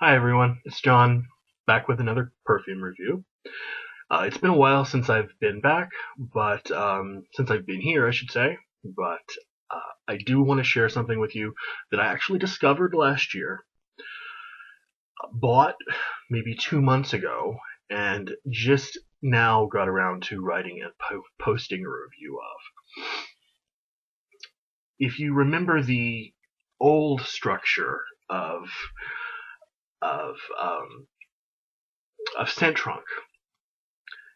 Hi everyone, it's John, back with another perfume review. It's been a while since I've been back, but since I've been here, I should say. But I do want to share something with you that I actually discovered last year, bought maybe 2 months ago, and just now got around to writing and posting a review of. If you remember the old structure of um, of Scent Trunk,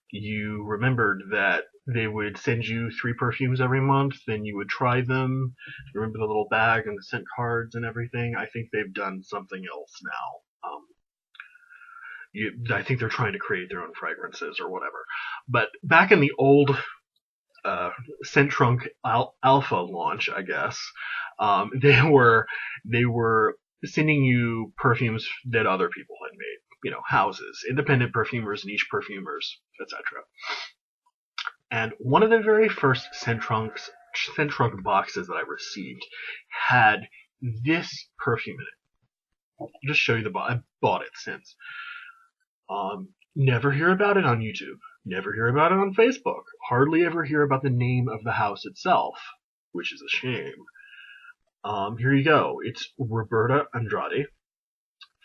you remembered that they would send you 3 perfumes every month, then you would try them. Remember the little bag and the scent cards and everything? I think they've done something else now. I think they're trying to create their own fragrances or whatever. But back in the old Scent Trunk Alpha launch, I guess, they were sending you perfumes that other people had made. Houses, independent perfumers, niche perfumers, etc. And one of the very first Scent Trunk boxes that I received had this perfume in it. I'll just show you the box. I bought it since. Never hear about it on YouTube. Never hear about it on Facebook. Hardly ever hear about the name of the house itself, which is a shame. Here you go. It's Roberta Andrade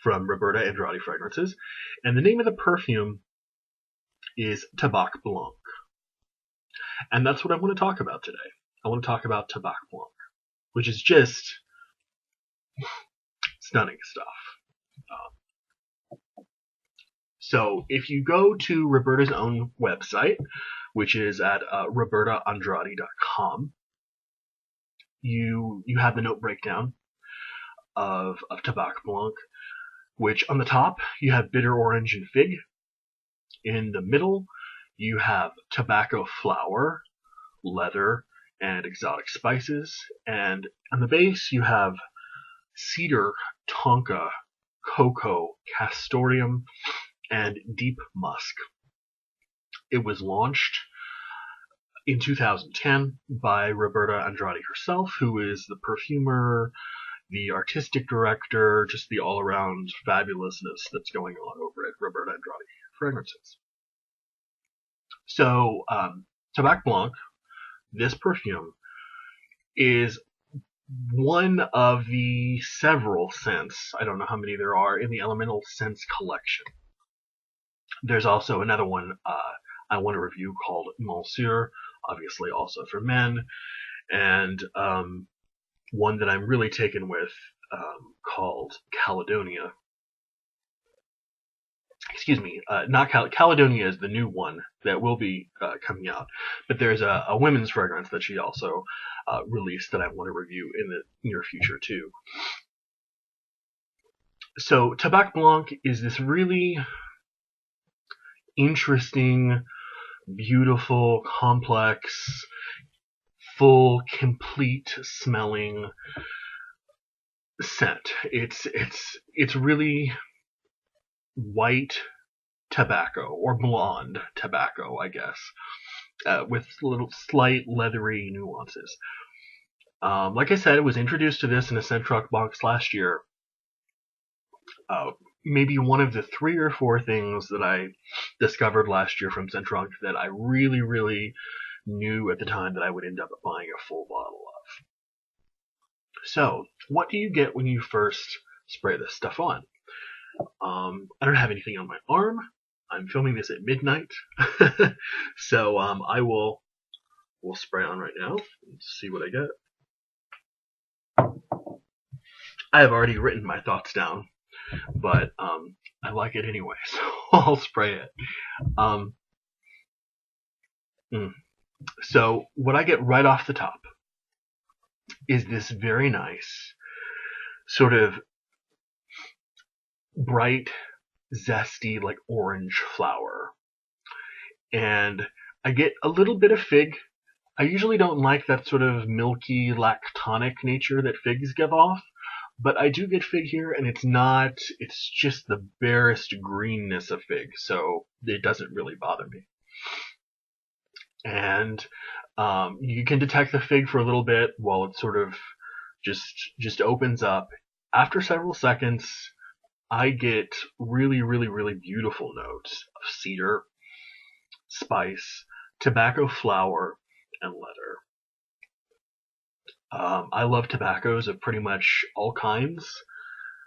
from Roberta Andrade Fragrances, and the name of the perfume is Tabac Blanc. And that's what I want to talk about today. I want to talk about Tabac Blanc, which is just stunning stuff. So if you go to Roberta's own website, which is at robertaandrade.com, you have the note breakdown of Tabac Blanc, which on the top you have bitter orange and fig. In the middle you have tobacco flower, leather, and exotic spices. And on the base you have cedar, tonka, cocoa, castoreum, and deep musk. It was launched in 2010 by Roberta Andrade herself, who is the perfumer, the artistic director, just the all-around fabulousness that's going on over at Roberta Andrade Fragrances. So, Tabac Blanc, this perfume, is one of the several scents, I don't know how many there are, in the Elemental Scents collection. There's also another one I want to review called Monsieur, obviously also for men, and one that I'm really taken with called Caledonia. Excuse me, not Caledonia is the new one that will be coming out, but there's a women's fragrance that she also released that I want to review in the near future too. So Tabac Blanc is this really interesting, beautiful, complex, full, complete smelling scent. It's really white tobacco, or blonde tobacco, I guess, with little slight leathery nuances. Like I said, it was introduced to this in a Scent Trunk box last year. Maybe one of the 3 or 4 things that I discovered last year from Scent Trunk that I really, really knew at the time that I would end up buying a full bottle of. So, what do you get when you first spray this stuff on? I don't have anything on my arm. I'm filming this at midnight. So we'll spray on right now and see what I get. I have already written my thoughts down, but I like it anyway, so I'll spray it. So what I get right off the top is this very nice sort of bright, zesty, like orange flower. And I get a little bit of fig. I usually don't like that sort of milky, lactonic nature that figs give off, but I do get fig here, and it's just the barest greenness of fig, so it doesn't really bother me. And you can detect the fig for a little bit while it sort of just opens up. After several seconds, I get really, really, really beautiful notes of cedar, spice, tobacco flower, and leather. I love tobaccos of pretty much all kinds.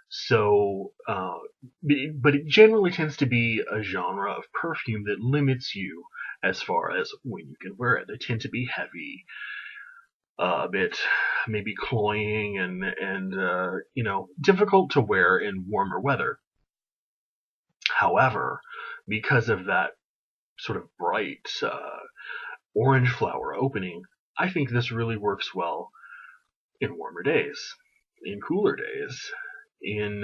So, but it generally tends to be a genre of perfume that limits you as far as when you can wear it. They tend to be heavy, a bit maybe cloying, and difficult to wear in warmer weather. However, because of that sort of bright orange flower opening, I think this really works well in warmer days, in cooler days, in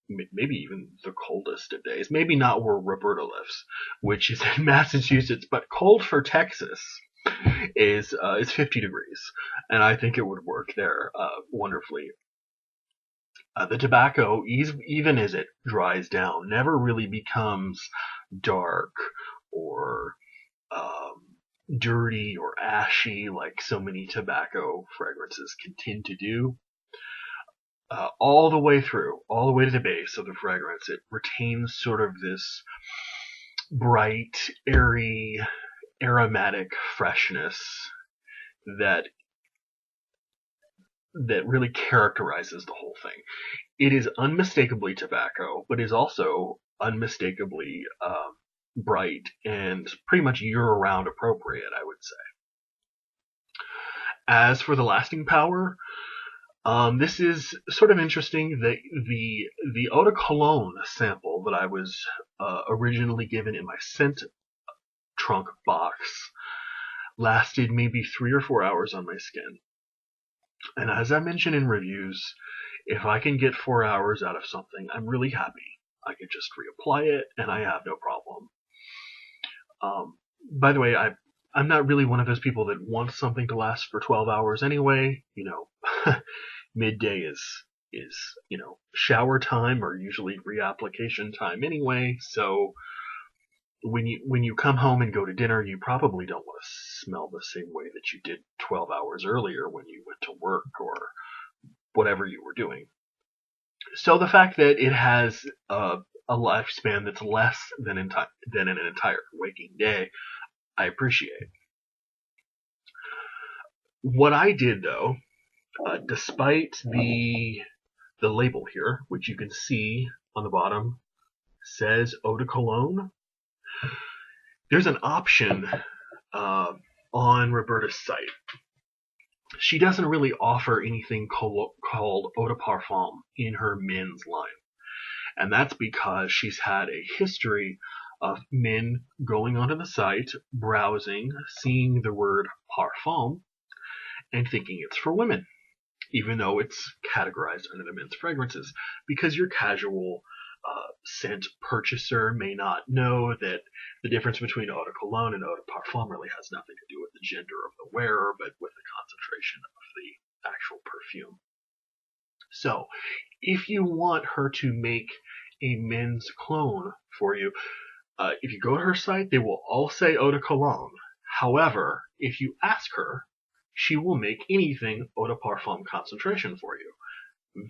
maybe even the coldest of days. Maybe not where Roberta lives, which is in Massachusetts, but cold for Texas is 50 degrees, and I think it would work there wonderfully. The tobacco, even as it dries down, never really becomes dark or dirty or ashy like so many tobacco fragrances can tend to do. All the way through, all the way to the base of the fragrance, it retains sort of this bright, airy, aromatic freshness that really characterizes the whole thing. It is unmistakably tobacco, but is also unmistakably bright and pretty much year-round appropriate, I would say. As for the lasting power, this is sort of interesting. The eau de cologne sample that I was originally given in my scent trunk box lasted maybe 3 or 4 hours on my skin. And as I mentioned in reviews, if I can get 4 hours out of something, I'm really happy. I can just reapply it, and I have no problem. By the way, I'm not really one of those people that wants something to last for 12 hours anyway. Midday is shower time or usually reapplication time anyway. So when you come home and go to dinner, you probably don't want to smell the same way that you did 12 hours earlier when you went to work or whatever you were doing. So the fact that it has a lifespan that's less than an entire waking day, I appreciate. What I did though, despite the label here, which you can see on the bottom, says eau de cologne, there's an option on Roberta's site. She doesn't really offer anything called eau de parfum in her men's line. And that's because she's had a history of men going onto the site, browsing, seeing the word parfum, and thinking it's for women, even though it's categorized under the men's fragrances, because your casual scent purchaser may not know that the difference between eau de cologne and eau de parfum really has nothing to do with the gender of the wearer, but with the concentration of the actual perfume. So, if you want her to make a men's clone for you, if you go to her site, they will all say eau de cologne. However, if you ask her, she will make anything eau de parfum concentration for you.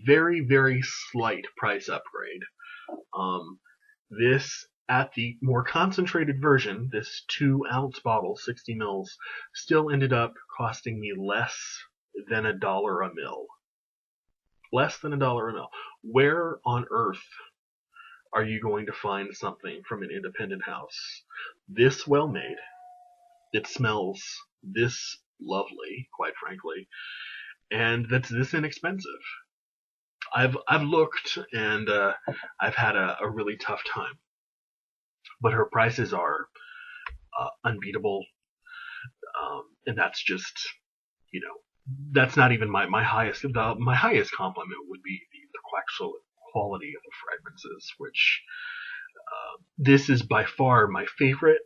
Very, very slight price upgrade. This, at the more concentrated version, this 2-ounce bottle, 60 mils, still ended up costing me less than $1 a mil. Less than $1 a mil. Where on earth are you going to find something from an independent house this well made? It smells this lovely, quite frankly, and that's this inexpensive. I've looked and I've had a really tough time, but her prices are unbeatable, and that's just that's not even my highest. My highest compliment would be the actual quality of the fragrances, which this is by far my favorite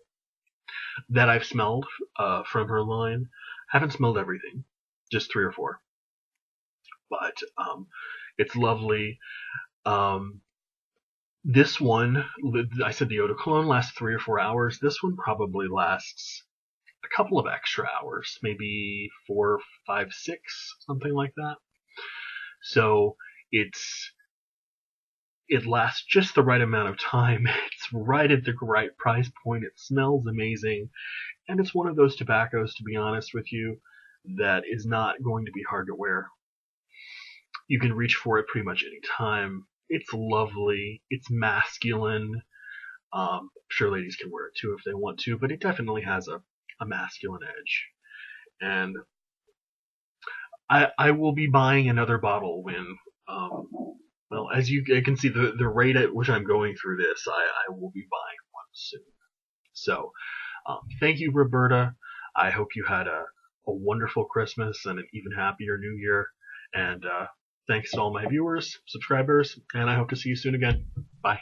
that I've smelled from her line. Haven't smelled everything, just 3 or 4, but it's lovely. This one, I said the eau de cologne lasts 3 or 4 hours. This one probably lasts a couple of extra hours, maybe 4, 5, 6, something like that. So it's It lasts just the right amount of time. It's right at the right price point. It smells amazing. And it's one of those tobaccos, to be honest with you, that is not going to be hard to wear. You can reach for it pretty much any time. It's lovely. It's masculine. I'm sure ladies can wear it too if they want to, but it definitely has a masculine edge. And I will be buying another bottle when, well, as you can see, the rate at which I'm going through this, I will be buying one soon. So, thank you, Roberta. I hope you had a wonderful Christmas and an even happier New Year. And thanks to all my viewers, subscribers, and I hope to see you soon again. Bye.